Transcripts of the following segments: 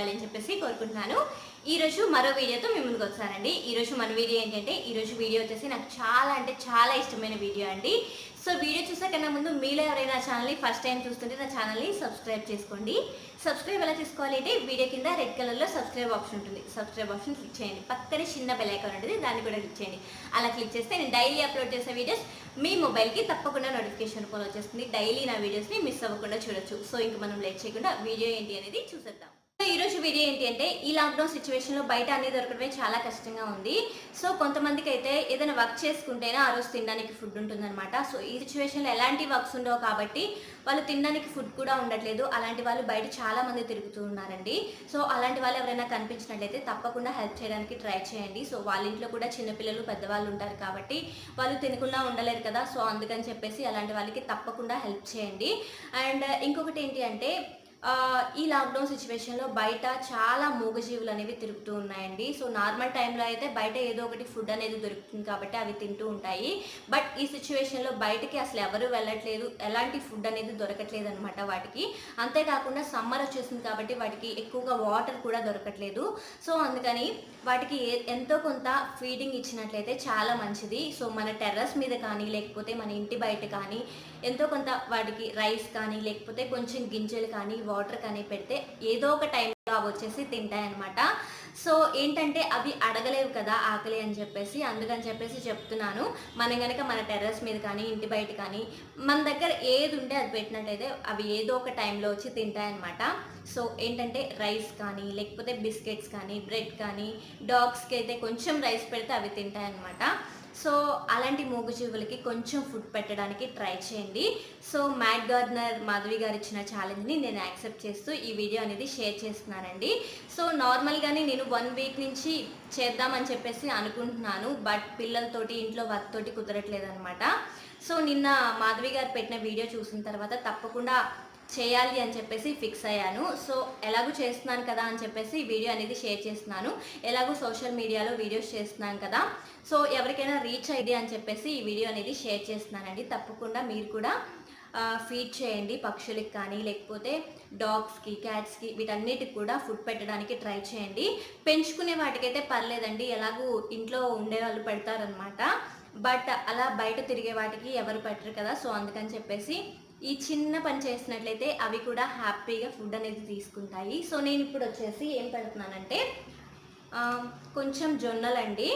ఉండాలి అని చెప్పేసి కోరుకుంటున్నాను. ఈరోజు మరో వీడియోతో మీ ముందుకు వచ్చానండి. ఈరోజు మన వీడియో ఏంటంటే ఈరోజు వీడియో వచ్చేసి నాకు చాలా అంటే చాలా ఇష్టమైన వీడియో అండి. సో వీడియో చూసే కన్నా ముందు మీలో ఎవరైనా నా ఛానల్ని ఫస్ట్ టైం చూస్తుంటే నా ఛానల్ని సబ్స్క్రైబ్ చేసుకోండి. సబ్స్క్రైబ్ ఎలా చేసుకోవాలి అంటే వీడియో కింద రెడ్ కలర్లో సబ్స్క్రైబ్ ఆప్షన్ ఉంటుంది. సబ్స్క్రైబ్ ఆప్షన్ క్లిక్ చేయండి. పక్కనే చిన్న బెల్ ఐకాన్ ఉంటుంది, దాన్ని కూడా క్లిక్ చేయండి. అలా క్లిక్ చేస్తే నేను డైలీ అప్లోడ్ చేసే వీడియోస్ మీ మొబైల్కి తప్పకుండా నోటిఫికేషన్ ఫాలో వచ్చేస్తుంది. డైలీ నా వీడియోస్ని మిస్ అవ్వకుండా చూడొచ్చు. సో ఇంక మనం లేట్ చేయకుండా వీడియో ఏంటి అనేది చూసేద్దాం. సో ఈరోజు వీడియో ఏంటి అంటే ఈ లాక్డౌన్ సిచ్యువేషన్లో బయట అన్ని దొరకడమే చాలా కష్టంగా ఉంది. సో కొంతమందికి అయితే ఏదైనా వర్క్ చేసుకుంటేనే ఆ రోజు తినడానికి ఫుడ్ ఉంటుందన్నమాట. సో ఈ సిచ్యువేషన్లో ఎలాంటి వర్క్స్ ఉండవు కాబట్టి వాళ్ళు తినడానికి ఫుడ్ కూడా ఉండట్లేదు. అలాంటి వాళ్ళు బయట చాలా మంది తిరుగుతూ ఉన్నారండి. సో అలాంటి వాళ్ళు ఎవరైనా కనిపించినట్లయితే తప్పకుండా హెల్ప్ చేయడానికి ట్రై చేయండి. సో వాళ్ళ ఇంట్లో కూడా చిన్నపిల్లలు పెద్దవాళ్ళు ఉంటారు కాబట్టి వాళ్ళు తినకుండా ఉండలేరు కదా. సో అందుకని చెప్పేసి అలాంటి వాళ్ళకి తప్పకుండా హెల్ప్ చేయండి. అండ్ ఇంకొకటి ఏంటి అంటే ఈ లాక్డౌన్ సిచ్యువేషన్లో బయట చాలా మూగజీవులు అనేవి తిరుగుతూ ఉన్నాయండి. సో నార్మల్ టైంలో అయితే బయట ఏదో ఒకటి ఫుడ్ అనేది దొరుకుతుంది కాబట్టి అవి తింటూ ఉంటాయి. బట్ ఈ సిచ్యువేషన్లో బయటకి అసలు ఎవరు వెళ్ళట్లేదు, ఎలాంటి ఫుడ్ అనేది దొరకట్లేదు అనమాట వాటికి. అంతేకాకుండా సమ్మర్ వచ్చేసింది కాబట్టి వాటికి ఎక్కువగా వాటర్ కూడా దొరకట్లేదు. సో అందుకని వాటికి ఎంతో కొంత ఫీడింగ్ ఇచ్చినట్లయితే చాలా మంచిది. సో మన టెర్రస్ మీద కానీ లేకపోతే మన ఇంటి బయట కానీ ఎంతో కొంత వాటికి రైస్ కానీ లేకపోతే కొంచెం గింజలు కానీ వాటర్ కానీ పెడితే ఏదో ఒక టైంలో అవి వచ్చేసి తింటాయన్నమాట. సో ఏంటంటే అవి అడగలేవు కదా ఆకలి అని చెప్పేసి, అందుకని చెప్పేసి చెప్తున్నాను. మనం కనుక మన టెర్రస్ మీద కానీ ఇంటి బయట కానీ మన దగ్గర ఏది ఉంటే అది పెట్టినట్టయితే అవి ఏదో ఒక టైంలో వచ్చి తింటాయన్నమాట. సో ఏంటంటే రైస్ కానీ లేకపోతే బిస్కెట్స్ కానీ బ్రెడ్ కానీ డాగ్స్కి అయితే కొంచెం రైస్ పెడితే అవి తింటాయన్నమాట. సో అలాంటి మూగజీవులకి కొంచెం ఫుడ్ పెట్టడానికి ట్రై చేయండి. సో madgardener మాధవి గారు ఇచ్చిన ఛాలెంజ్ని నేను యాక్సెప్ట్ చేస్తూ ఈ వీడియో అనేది షేర్ చేస్తున్నానండి. సో నార్మల్గానే నేను 1 వీక్ నుంచి చేద్దామని చెప్పేసి అనుకుంటున్నాను. బట్ పిల్లలతోటి ఇంట్లో వర్క్ తోటి కుదరట్లేదు అనమాట. సో నిన్న మాధవి గారు పెట్టిన వీడియో చూసిన తర్వాత తప్పకుండా చేయాలి అని చెప్పేసి ఫిక్స్ అయ్యాను. సో ఎలాగూ చేస్తున్నాను కదా అని చెప్పేసి ఈ వీడియో అనేది షేర్ చేస్తున్నాను. ఎలాగూ సోషల్ మీడియాలో వీడియోస్ చేస్తున్నాను కదా, సో ఎవరికైనా రీచ్ అయ్యింది అని చెప్పేసి ఈ వీడియో అనేది షేర్ చేస్తున్నానండి. తప్పకుండా మీరు కూడా ఫీడ్ చేయండి పక్షులకి కానీ లేకపోతే డాగ్స్కి క్యాట్స్కి వీటన్నిటికి కూడా ఫుడ్ పెట్టడానికి ట్రై చేయండి. పెంచుకునే వాటికైతే పర్లేదండి, ఎలాగూ ఇంట్లో ఉండే వాళ్ళు పెడతారనమాట. బట్ అలా బయట తిరిగే వాటికి ఎవరు పెట్టరు కదా. సో అందుకని చెప్పేసి ఈ చిన్న పని చేసినట్లయితే అవి కూడా హ్యాపీగా ఫుడ్ అనేది తీసుకుంటాయి. సో నేను ఇప్పుడు వచ్చేసి ఏం పెడుతున్నానంటే కొంచెం జొన్నలండి.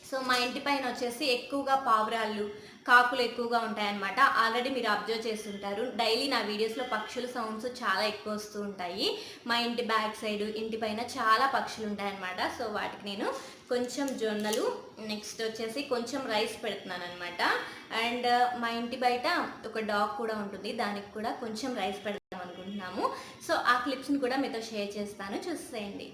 సో మా ఇంటి పైన వచ్చేసి ఎక్కువగా పావురాళ్ళు కాకులు ఎక్కువగా ఉంటాయన్నమాట. ఆల్రెడీ మీరు అబ్జర్వ్ చేస్తుంటారు, డైలీ నా వీడియోస్లో పక్షుల సౌండ్స్ చాలా ఎక్కువ వస్తూ ఉంటాయి. మా ఇంటి బ్యాక్ సైడ్ ఇంటి పైన చాలా పక్షులు ఉంటాయన్నమాట. సో వాటికి నేను కొంచెం జొన్నలు నెక్స్ట్ వచ్చేసి కొంచెం రైస్ పెడుతున్నాను అనమాట. అండ్ మా ఇంటి బయట ఒక డాగ్ కూడా ఉంటుంది, దానికి కూడా కొంచెం రైస్ పెడతాం అనుకుంటున్నాము. సో ఆ క్లిప్స్ని కూడా మీతో షేర్ చేస్తాను, చూసేయండి.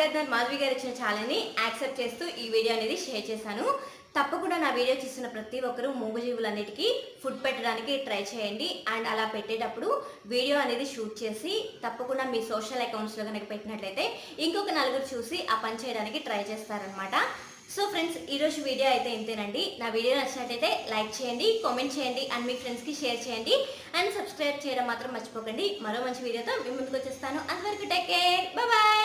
madgardener మాధవి గారు ఇచ్చిన ఛాలెంజ్ని యాక్సెప్ట్ చేస్తూ ఈ వీడియో అనేది షేర్ చేశాను. తప్పకుండా నా వీడియో చూస్తున్న ప్రతి ఒక్కరూ మూగజీవులన్నిటికీ ఫుడ్ పెట్టడానికి ట్రై చేయండి. అండ్ అలా పెట్టేటప్పుడు వీడియో అనేది షూట్ చేసి తప్పకుండా మీ సోషల్ అకౌంట్స్లో కనుక పెట్టినట్లయితే ఇంకొక నలుగురు చూసి ఆ పని చేయడానికి ట్రై చేస్తారనమాట. సో ఫ్రెండ్స్, ఈరోజు వీడియో అయితే ఇంతేనండి. నా వీడియో నచ్చినట్టయితే లైక్ చేయండి, కామెంట్ చేయండి అండ్ మీ ఫ్రెండ్స్కి షేర్ చేయండి అండ్ సబ్స్క్రైబ్ చేయడం మాత్రం మర్చిపోకండి. మరో మంచి వీడియోతో మీ ముందుకు వచ్చేస్తాను. అంతవరకు టేక్ కేర్, బాయ్.